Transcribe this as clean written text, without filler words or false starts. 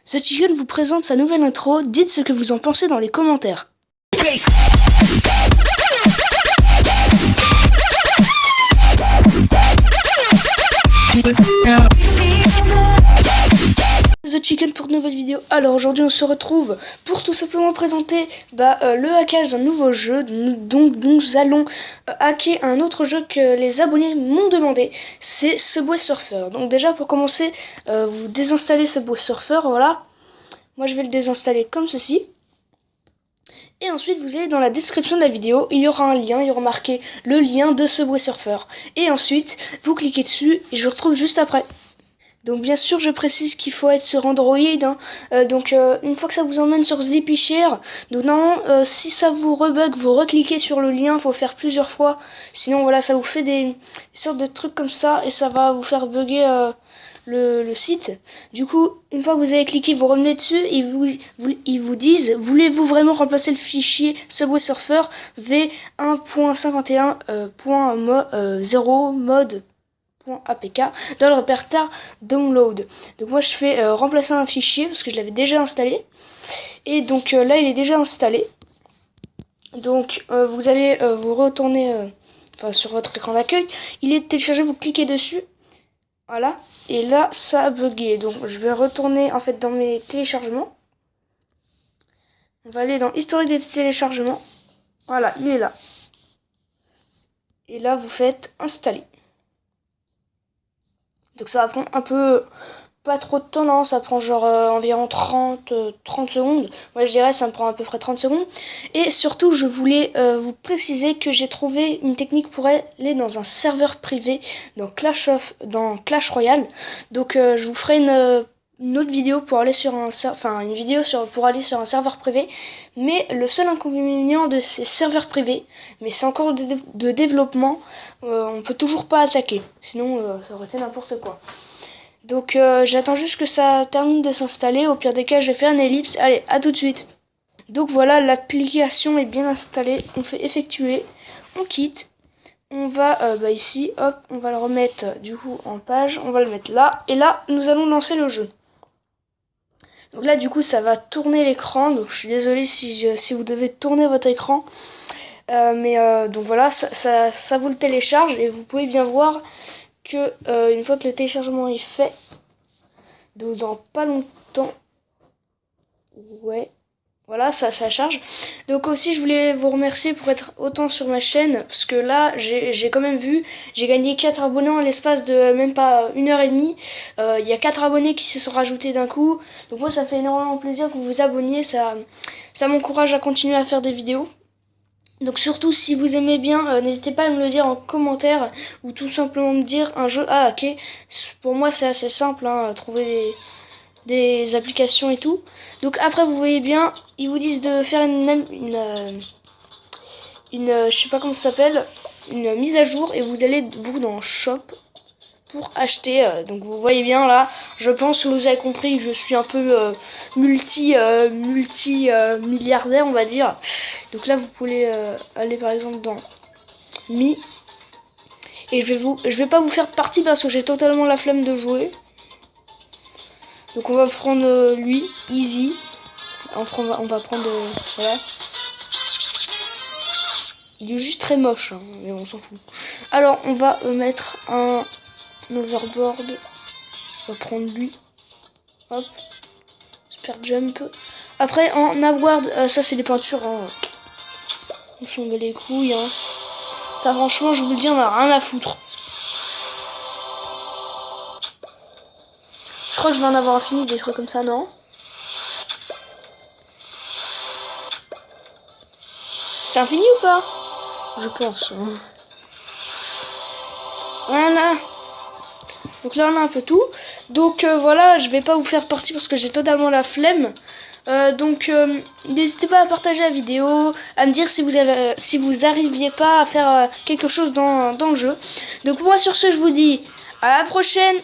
The Chicken vous présente sa nouvelle intro, dites ce que vous en pensez dans les commentaires. The Chicken pour une nouvelle vidéo. Alors aujourd'hui on se retrouve pour tout simplement présenter le hackage d'un nouveau jeu. Donc nous allons hacker un autre jeu que les abonnés m'ont demandé, c'est Subway Surfer. Donc déjà pour commencer, vous désinstallez Subway Surfer, voilà. Moi je vais le désinstaller comme ceci. Et ensuite vous allez dans la description de la vidéo, il y aura un lien, il y aura marqué le lien de Subway Surfer. Et ensuite vous cliquez dessus et je vous retrouve juste après. Donc bien sûr je précise qu'il faut être sur Android, hein. Une fois que ça vous emmène sur ZippyShare, donc normalement si ça vous rebug, vous recliquez sur le lien, faut le faire plusieurs fois, sinon voilà ça vous fait des sortes de trucs comme ça et ça va vous faire bugger le site. Du coup une fois que vous avez cliqué, vous revenez dessus, ils vous disent voulez-vous vraiment remplacer le fichier Subway Surfer v1.51.0 mode .apk dans le répertoire download. Donc moi je fais remplacer un fichier parce que je l'avais déjà installé et donc là il est déjà installé. Donc vous allez vous retourner sur votre écran d'accueil, il est téléchargé, vous cliquez dessus, voilà, et là ça a bugué. Donc je vais retourner en fait dans mes téléchargements, on va aller dans historique des téléchargements, voilà il est là, et là vous faites installer. Donc ça va prendre un peu, pas trop de temps, non, ça prend genre environ 30 secondes. Moi je dirais ça me prend à peu près 30 secondes. Et surtout je voulais vous préciser que j'ai trouvé une technique pour aller dans un serveur privé dans Clash Royale. Donc je vous ferai une autre vidéo pour aller sur un pour aller sur un serveur privé. Mais le seul inconvénient de ces serveurs privés, mais c'est encore de développement, on peut toujours pas attaquer, sinon ça aurait été n'importe quoi. Donc j'attends juste que ça termine de s'installer, au pire des cas je vais faire une ellipse. Allez, à tout de suite. Donc voilà, l'application est bien installée, on fait effectuer, on quitte, on va ici, hop, on va le remettre du coup en page, on va le mettre là, et là nous allons lancer le jeu. Donc là du coup ça va tourner l'écran, donc je suis désolée si vous devez tourner votre écran, donc voilà, ça vous le télécharge et vous pouvez bien voir que une fois que le téléchargement est fait, donc dans pas longtemps, ouais, voilà, ça charge. Donc aussi je voulais vous remercier pour être autant sur ma chaîne, parce que là j'ai quand même vu, j'ai gagné 4 abonnés en l'espace de même pas 1h30. Il y a 4 abonnés qui se sont rajoutés d'un coup, donc moi ça fait énormément plaisir que vous vous abonniez, ça m'encourage à continuer à faire des vidéos. Donc surtout si vous aimez bien, n'hésitez pas à me le dire en commentaire ou tout simplement me dire un jeu à hacker. Pour moi c'est assez simple, hein, trouver des applications et tout. Donc après vous voyez bien, ils vous disent de faire une je sais pas comment ça s'appelle, une mise à jour, et vous allez vous dans Shop pour acheter. Donc vous voyez bien là, je pense que vous avez compris que je suis un peu multi milliardaire on va dire. Donc là vous pouvez aller par exemple dans Mi, et je vais pas vous faire de partie parce que j'ai totalement la flemme de jouer. Donc on va prendre lui, Easy. On va prendre voilà. Il est juste très moche, hein, mais on s'en fout. Alors on va mettre un overboard. On va prendre lui. Hop. Super jump. Après en award, ça c'est des peintures, hein. On s'en bat les couilles, hein. Ça franchement je vous le dis, on a rien à foutre. Je crois que je vais en avoir fini des trucs comme ça, non? C'est infini ou pas? Je pense. Hein. Voilà. Donc là on a un peu tout. Donc voilà, je vais pas vous faire partie parce que j'ai totalement la flemme. N'hésitez pas à partager la vidéo, à me dire si vous arriviez pas à faire quelque chose dans le jeu. Donc moi sur ce je vous dis à la prochaine.